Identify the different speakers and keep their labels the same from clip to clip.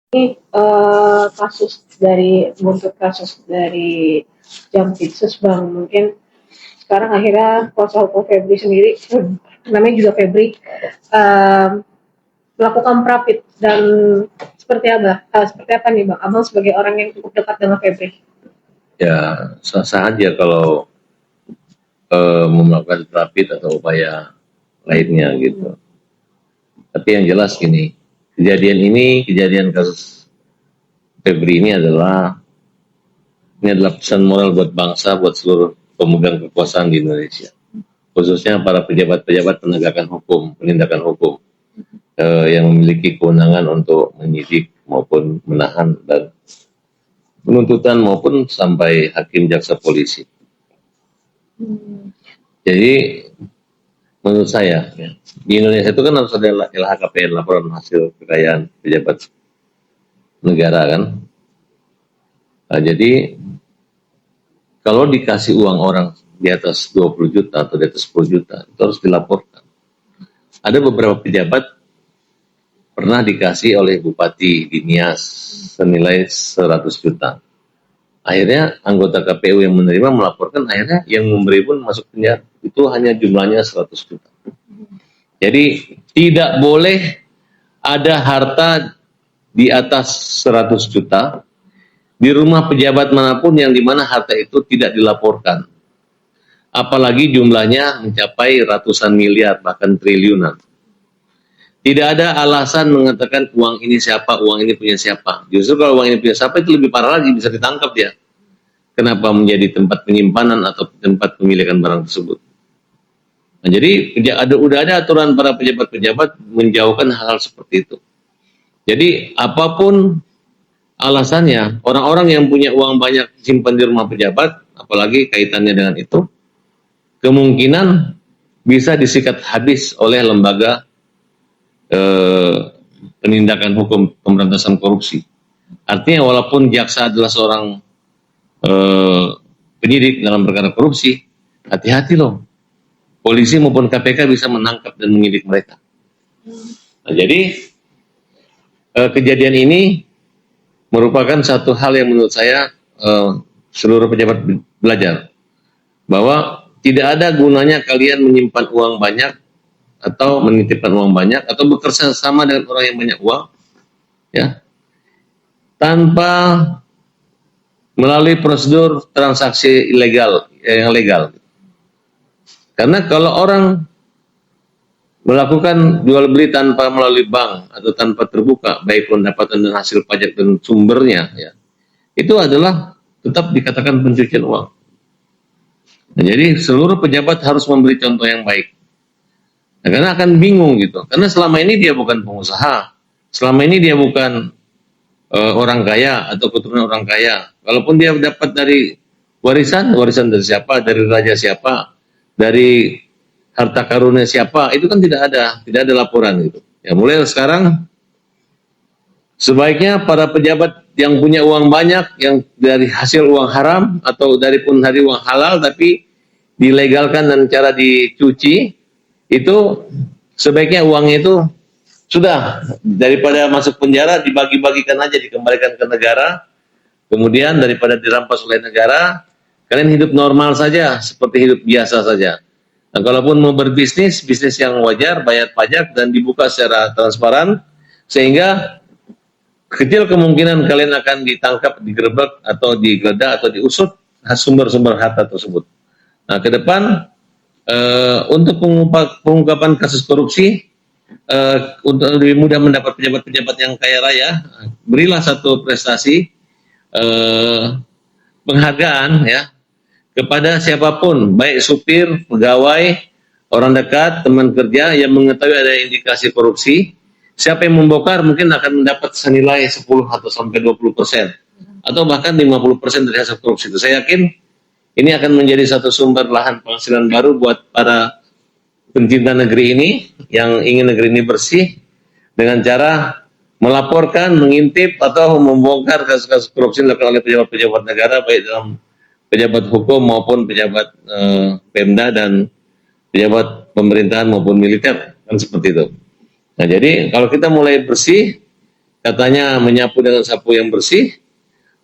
Speaker 1: Kasus dari buntut kasus dari Jampitsus Bang, mungkin sekarang akhirnya kuasa hukum Febri sendiri, namanya juga Febri, melakukan prapit dan seperti apa nih Bang Abang sebagai orang yang cukup dekat dengan Febri?
Speaker 2: Ya, sah-sah aja kalau melakukan rapid atau upaya lainnya gitu. Tapi yang jelas gini, kejadian kasus Febri ini adalah pesan moral buat bangsa, buat seluruh pemegang kekuasaan di Indonesia. Khususnya para pejabat-pejabat penegakan hukum, penindakan hukum yang memiliki kewenangan untuk menyidik maupun menahan dan penuntutan maupun sampai hakim, jaksa, polisi. Jadi menurut saya ya, di Indonesia itu kan harus ada LHKPN, laporan hasil kekayaan pejabat negara kan. Nah, jadi kalau dikasih uang orang di atas 20 juta atau di atas 10 juta itu harus dilaporkan. Ada beberapa pejabat pernah dikasih oleh Bupati di Nias senilai 100 juta. Akhirnya anggota KPU yang menerima melaporkan, akhirnya yang memberi pun masuk penjara. Itu hanya jumlahnya 100 juta. Jadi tidak boleh ada harta di atas 100 juta di rumah pejabat manapun yang dimana harta itu tidak dilaporkan. Apalagi jumlahnya mencapai ratusan miliar bahkan triliunan. Tidak ada alasan mengatakan uang ini siapa, uang ini punya siapa. Justru kalau uang ini punya siapa itu lebih parah lagi, bisa ditangkap dia. Kenapa menjadi tempat penyimpanan atau tempat pemilikan barang tersebut. Nah, jadi udah ada aturan para pejabat-pejabat menjauhkan hal-hal seperti itu. Jadi apapun alasannya, orang-orang yang punya uang banyak simpan di rumah pejabat, apalagi kaitannya dengan itu, kemungkinan bisa disikat habis oleh lembaga penindakan hukum pemberantasan korupsi. Artinya walaupun jaksa adalah seorang penyidik dalam perkara korupsi, hati-hati loh. Polisi maupun KPK bisa menangkap dan menyidik mereka. Nah, jadi kejadian ini merupakan satu hal yang menurut saya seluruh pejabat belajar bahwa tidak ada gunanya kalian menyimpan uang banyak atau menitipkan uang banyak atau bekerja sama dengan orang yang banyak uang, ya, tanpa melalui prosedur transaksi ilegal yang legal. Karena kalau orang melakukan jual beli tanpa melalui bank atau tanpa terbuka, baik pendapatan dan hasil pajak dan sumbernya, ya, itu adalah tetap dikatakan pencucian uang. Nah, jadi seluruh pejabat harus memberi contoh yang baik. Nah, karena akan bingung gitu. Karena selama ini dia bukan pengusaha, selama ini dia bukan orang kaya atau keturunan orang kaya. Walaupun dia dapat dari warisan dari siapa, dari raja siapa, dari harta karunnya siapa, itu kan tidak ada laporan gitu. Ya mulai sekarang sebaiknya para pejabat yang punya uang banyak, yang dari hasil uang haram atau dari uang halal tapi dilegalkan dan cara dicuci, itu sebaiknya uangnya itu sudah daripada masuk penjara dibagi-bagikan aja, dikembalikan ke negara. Kemudian daripada dirampas oleh negara, kalian hidup normal saja seperti hidup biasa saja. Nah, kalaupun mau berbisnis, bisnis yang wajar, bayar pajak dan dibuka secara transparan, sehingga kecil kemungkinan kalian akan ditangkap, digerebek atau digeledah atau diusut sumber-sumber harta tersebut. Nah, ke depan untuk pengungkapan kasus korupsi, untuk lebih mudah mendapat pejabat-pejabat yang kaya raya, berilah satu prestasi penghargaan ya kepada siapapun, baik supir, pegawai, orang dekat, teman kerja yang mengetahui ada indikasi korupsi. Siapa yang membongkar mungkin akan mendapat senilai 10 atau sampai 20% atau bahkan 50% dari hasil korupsi itu. Saya yakin ini akan menjadi satu sumber lahan penghasilan baru buat para pencinta negeri ini yang ingin negeri ini bersih dengan cara melaporkan, mengintip atau membongkar kasus-kasus korupsi dilakukan oleh pejabat-pejabat negara baik dalam pejabat hukum maupun pejabat Pemda dan pejabat pemerintahan maupun militer, kan seperti itu. Nah, jadi kalau kita mulai bersih, katanya menyapu dengan sapu yang bersih,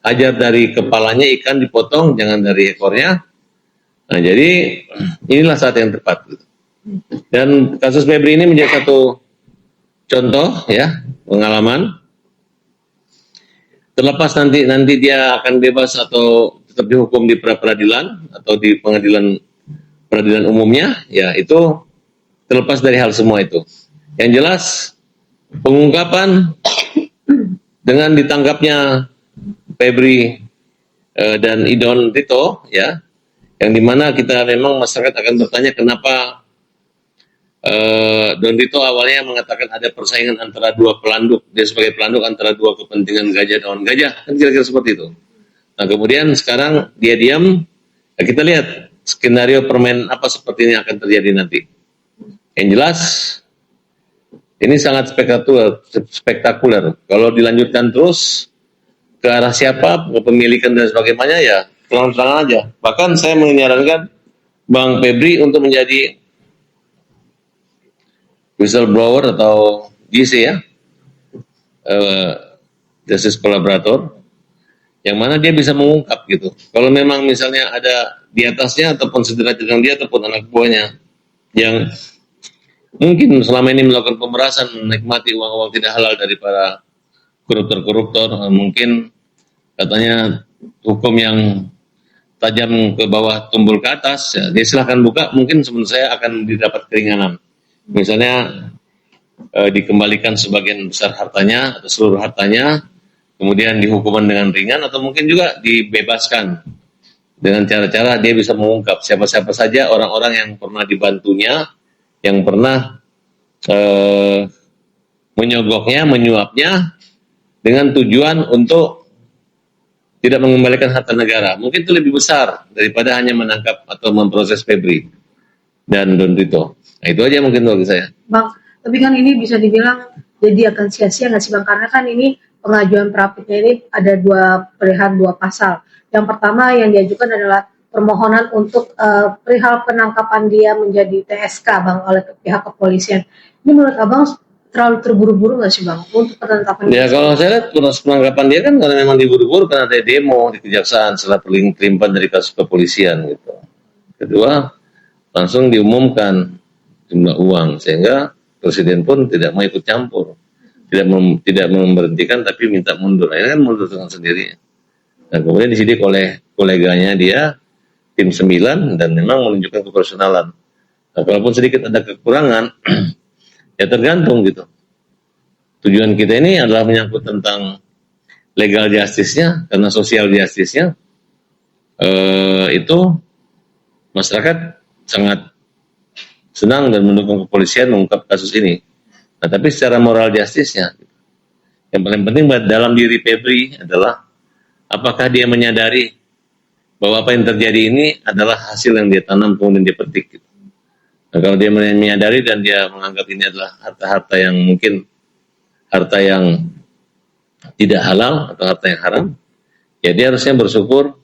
Speaker 2: ajar dari kepalanya ikan dipotong, jangan dari ekornya. Nah, jadi inilah saat yang tepat. Dan kasus Febri ini menjadi satu contoh ya pengalaman. Terlepas nanti dia akan bebas atau tetap dihukum di peradilan atau di peradilan umumnya, ya itu terlepas dari hal semua itu. Yang jelas pengungkapan dengan ditangkapnya Febri dan Idon Tito, ya, yang dimana kita memang masyarakat akan bertanya kenapa Don Tito awalnya mengatakan ada persaingan antara dua pelanduk, dia sebagai pelanduk antara dua kepentingan gajah dan gajah, kan kira-kira seperti itu. Nah kemudian sekarang dia diam, ya kita lihat skenario permainan apa seperti ini akan terjadi nanti. Yang jelas ini sangat spektakuler. Kalau dilanjutkan terus ke arah siapa, kepemilikan dan sebagainya, ya terang-terangan aja. Bahkan saya menyarankan Bang Febri untuk menjadi whistleblower atau JC ya, justice collaborator, yang mana dia bisa mengungkap gitu. Kalau memang misalnya ada di atasnya ataupun sederajat dengan dia ataupun anak buahnya yang mungkin selama ini melakukan pemerasan, menikmati uang-uang tidak halal dari para koruptor-koruptor, mungkin katanya hukum yang tajam ke bawah tumbul ke atas, ya, dia silahkan buka, mungkin menurut saya akan didapat keringanan. Misalnya dikembalikan sebagian besar hartanya atau seluruh hartanya, kemudian dihukuman dengan ringan atau mungkin juga dibebaskan dengan cara-cara dia bisa mengungkap siapa-siapa saja orang-orang yang pernah dibantunya, yang pernah menyogoknya, menyuapnya dengan tujuan untuk tidak mengembalikan harta negara. Mungkin itu lebih besar daripada hanya menangkap atau memproses Febri dan Don Tito. Nah, itu aja mungkin bagi saya.
Speaker 1: Bang, tapi kan ini bisa dibilang jadi akan sia-sia nggak sih Bang? Karena kan ini pengajuan prapitnya ini ada perihal dua pasal. Yang pertama yang diajukan adalah permohonan untuk perihal penangkapan dia menjadi TSK Bang oleh pihak kepolisian. Ini menurut Abang terlalu terburu-buru nggak sih Bang untuk penangkapan?
Speaker 2: Ya kalau saya lihat proses penangkapan dia kan karena memang diburu-buru karena ada demo di kejaksaan setelah pelimpan dari kasus kepolisian gitu. Kedua, langsung diumumkan jumlah uang sehingga presiden pun tidak mau ikut campur, tidak memberhentikan tapi minta mundur. Akhirnya kan mundur dengan sendirinya. Dan kemudian disidik oleh koleganya dia tim 9 dan memang menunjukkan keprofesionalan. Nah, kalaupun sedikit ada kekurangan ya tergantung gitu. Tujuan kita ini adalah menyangkut tentang legal justice-nya, karena social justice-nya itu masyarakat sangat senang dan mendukung kepolisian mengungkap kasus ini. Nah, tapi secara moral justice-nya, yang paling penting dalam diri Febri adalah apakah dia menyadari bahwa apa yang terjadi ini adalah hasil yang dia tanam kemudian dia petik. Gitu. Nah, kalau dia menyadari dan dia menganggap ini adalah harta-harta yang mungkin harta yang tidak halal atau harta yang haram, ya dia harusnya bersyukur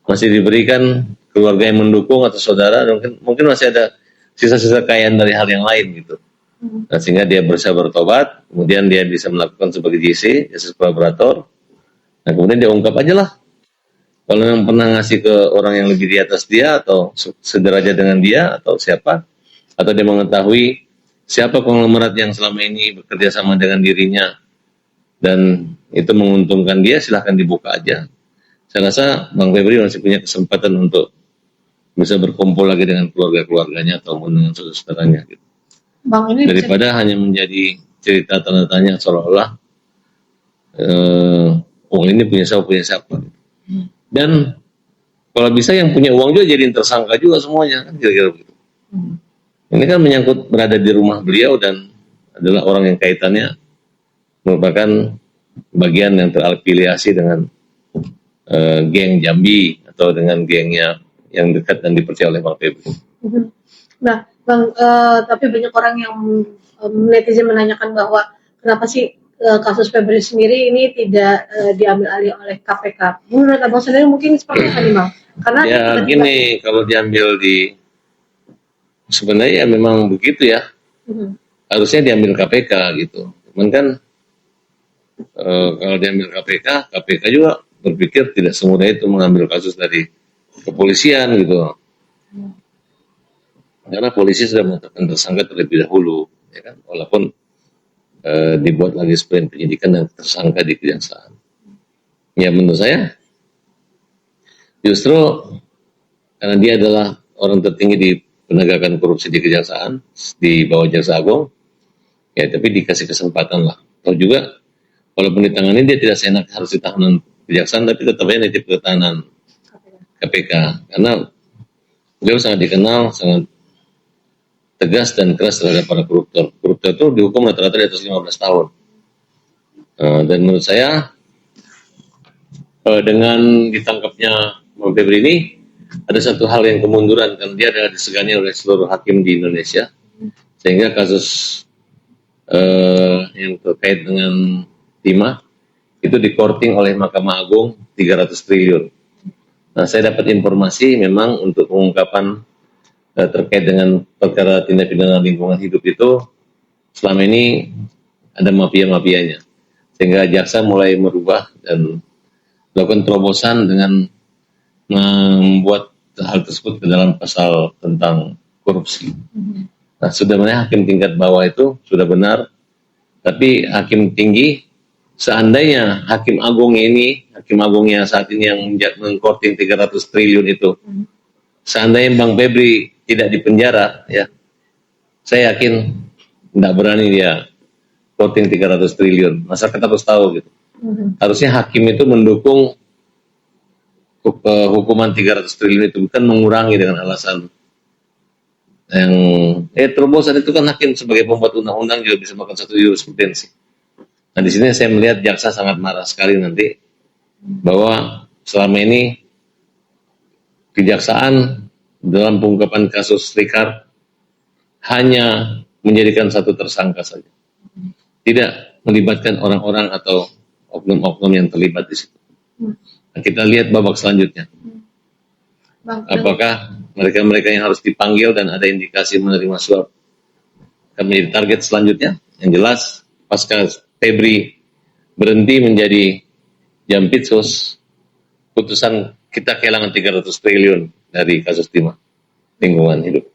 Speaker 2: masih diberikan keluarga yang mendukung atau saudara, mungkin masih ada sisa-sisa kekayaan dari hal yang lain gitu. Nah, sehingga dia berusaha bertobat, kemudian dia bisa melakukan sebagai JC, justice collaborator. Nah, kemudian dia ungkap aja lah. Kalau yang pernah ngasih ke orang yang lebih di atas dia atau sederajat dengan dia atau siapa, atau dia mengetahui siapa konglomerat yang selama ini bekerja sama dengan dirinya dan itu menguntungkan dia, silahkan dibuka aja. Saya rasa Bang Febri masih punya kesempatan untuk bisa berkumpul lagi dengan keluarga-keluarganya ataupun dengan saudara-saudaranya gitu.
Speaker 1: Bang, ini
Speaker 2: daripada hanya menjadi cerita tanda tanya seolah-olah uang ini punya siapa. Dan kalau bisa yang punya uang juga jadi tersangka juga semuanya kan kira-kira begitu. Ini kan menyangkut berada di rumah beliau dan adalah orang yang kaitannya merupakan bagian yang terafiliasi dengan geng Jambi atau dengan gengnya yang dekat dan dipercaya oleh Bang Febri.
Speaker 1: Nah, Bang, tapi banyak orang yang netizen menanyakan bahwa kenapa sih kasus Febri sendiri ini tidak diambil alih oleh KPK. Menurut Abang sendiri mungkin seperti apa nih Bang? Karena
Speaker 2: ya gini, kalau diambil sebenarnya ya memang begitu ya. Harusnya diambil KPK gitu. Cuman kan kalau diambil KPK, KPK juga berpikir tidak semudah itu mengambil kasus dari kepolisian gitu. Karena polisi sudah menetapkan tersangka terlebih dahulu, ya kan? Walaupun dibuat lagi sprint penyidikan dan tersangka di kejaksaan. Ya menurut saya justru karena dia adalah orang tertinggi di penegakan korupsi di kejaksaan, di bawah Jaksa Agung, ya tapi dikasih kesempatan lah. Atau juga walaupun ditangani dia tidak seenak harus ditahanan kejaksaan, tapi tetap aja nitip ke tahanan KPK karena beliau sangat dikenal, sangat tegas dan keras terhadap para koruptor. Koruptor itu dihukum rata-rata di atas 15 tahun. Dan menurut saya dengan ditangkapnya Bang Febri ini ada satu hal yang kemunduran karena dia adalah disegani oleh seluruh hakim di Indonesia, sehingga kasus yang terkait dengan timah itu dikorting oleh Mahkamah Agung 300 triliun. Nah, saya dapat informasi memang untuk pengungkapan terkait dengan perkara tindak pidana lingkungan hidup itu selama ini ada mafia-mafianya, sehingga jaksa mulai merubah dan melakukan terobosan dengan membuat hal tersebut ke dalam pasal tentang korupsi. Nah, sebenarnya hakim tingkat bawah itu sudah benar, tapi hakim tinggi, seandainya hakim agungnya saat ini yang mengkorting 300 triliun itu, seandainya Bang Febri tidak dipenjara, ya, saya yakin tidak berani dia korting 300 triliun. Masyarakat harus tahu gitu. Harusnya hakim itu mendukung hukuman 300 triliun itu, bukan mengurangi dengan alasan yang terobosan itu kan hakim sebagai pembuat undang-undang juga bisa melakukan satu jurisprudensi. Nah di sini saya melihat jaksa sangat marah sekali nanti bahwa selama ini kejaksaan dalam pengungkapan kasus Ricard hanya menjadikan satu tersangka saja, tidak melibatkan orang-orang atau oknum-oknum yang terlibat di situ. Nah, kita lihat babak selanjutnya. Apakah mereka-mereka yang harus dipanggil dan ada indikasi menerima suap akan menjadi target selanjutnya? Yang jelas, pasca Febri berhenti menjadi jampitsus, putusan kita kehilangan 300 triliun dari kasus timah lingkungan hidup.